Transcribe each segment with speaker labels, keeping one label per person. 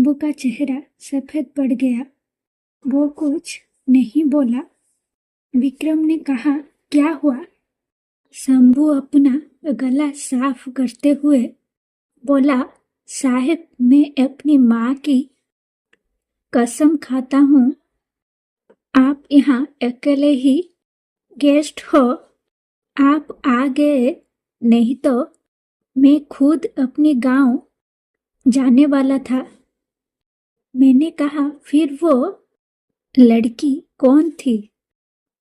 Speaker 1: शंभू का चेहरा सफेद पड़ गया। वो कुछ नहीं बोला। विक्रम ने कहा, क्या हुआ? शंभू अपना गला साफ करते हुए बोला, साहब, मैं अपनी माँ की कसम खाता हूँ, आप यहाँ अकेले ही गेस्ट हो। आप आ गए, नहीं तो मैं खुद अपने गांव जाने वाला था। मैंने कहा, फिर वो लड़की कौन थी,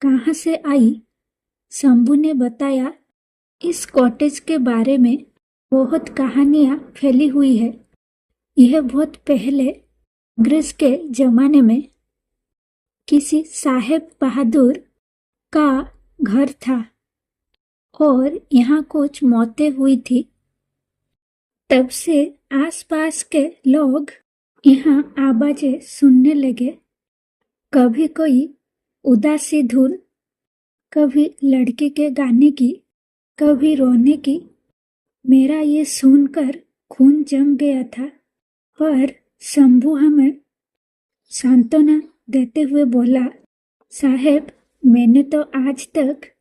Speaker 1: कहाँ से आई? शंभू ने बताया, इस कॉटेज के बारे में बहुत कहानियां फैली हुई है। यह बहुत पहले अंग्रेज के जमाने में किसी साहेब बहादुर का घर था और यहाँ कुछ मौतें हुई थी। तब से आसपास के लोग यहाँ आवाजें सुनने लगे। कभी कोई उदासी धुन, कभी लड़की के गाने की, कभी रोने की। मेरा ये सुनकर खून जम गया था, पर शंभू हमें सांत्वना देते हुए बोला, साहेब, मैंने तो आज तक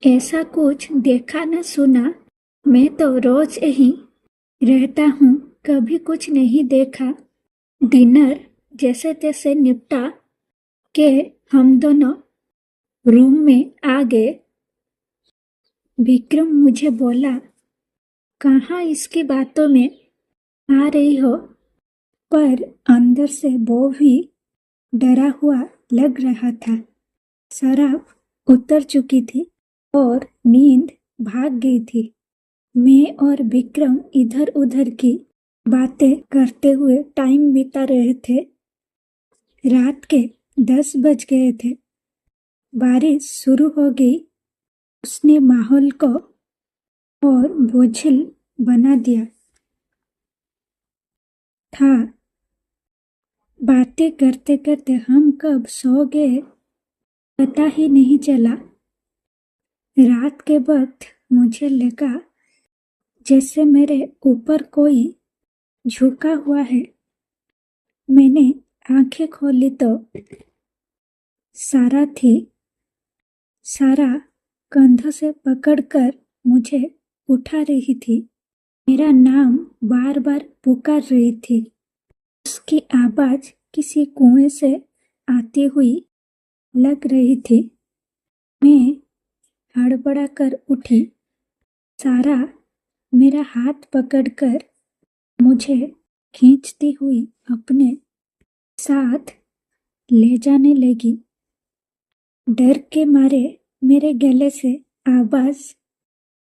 Speaker 1: ऐसा कुछ देखा न सुना। मैं तो रोज यही रहता हूँ, कभी कुछ नहीं देखा। डिनर जैसे तैसे निपटा के हम दोनों रूम में आ गए। विक्रम मुझे बोला, कहाँ इसकी बातों में आ रही हो? पर अंदर से वो भी डरा हुआ लग रहा था। शराब उतर चुकी थी और नींद भाग गई थी। मैं और विक्रम इधर उधर की बातें करते हुए टाइम बिता रहे थे। रात के 10 बज गए थे। बारिश शुरू हो गई। उसने माहौल को और बोझिल बना दिया था। बातें करते करते हम कब सो गए पता ही नहीं चला। रात के वक्त मुझे लगा जैसे मेरे ऊपर कोई झुका हुआ है। मैंने आंखें खोली तो सारा थी। सारा कंधों से पकड़कर मुझे उठा रही थी। मेरा नाम बार बार पुकार रही थी। उसकी आवाज किसी कुएं से आती हुई लग रही थी। मैं हड़बड़ाकर उठी। सारा मेरा हाथ पकड़कर मुझे खींचती हुई अपने साथ ले जाने लगी। डर के मारे मेरे गले से आवाज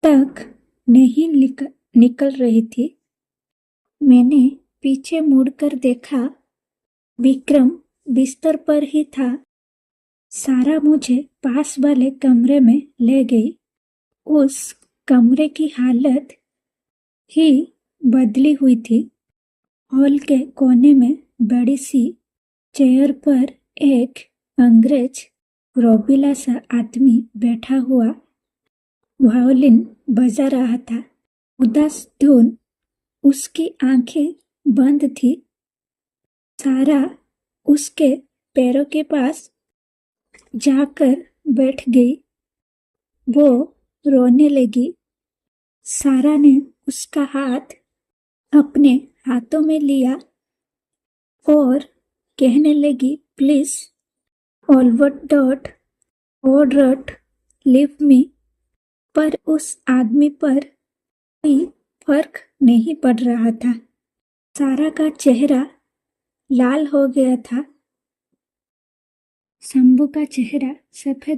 Speaker 1: तक नहीं निकल रही थी। मैंने पीछे मुड़कर देखा, विक्रम बिस्तर पर ही था। सारा मुझे पास वाले कमरे में ले गई। उस कमरे की हालत ही बदली हुई थी। हॉल के कोने में बड़ी सी चेयर पर एक अंग्रेज रोबीला सा आदमी बैठा हुआ वायोलिन बजा रहा था। उदास धुन, उसकी आंखें बंद थी। सारा उसके पैरों के पास जाकर बैठ गई। वो रोने लगी। सारा ने उसका हाथ अपने हाथों में लिया और कहने लगी, प्लीज डोंट लीव मी। पर उस आदमी पर कोई फर्क नहीं पड़ रहा था। सारा का चेहरा लाल हो गया था। शंभू का चेहरा सफेद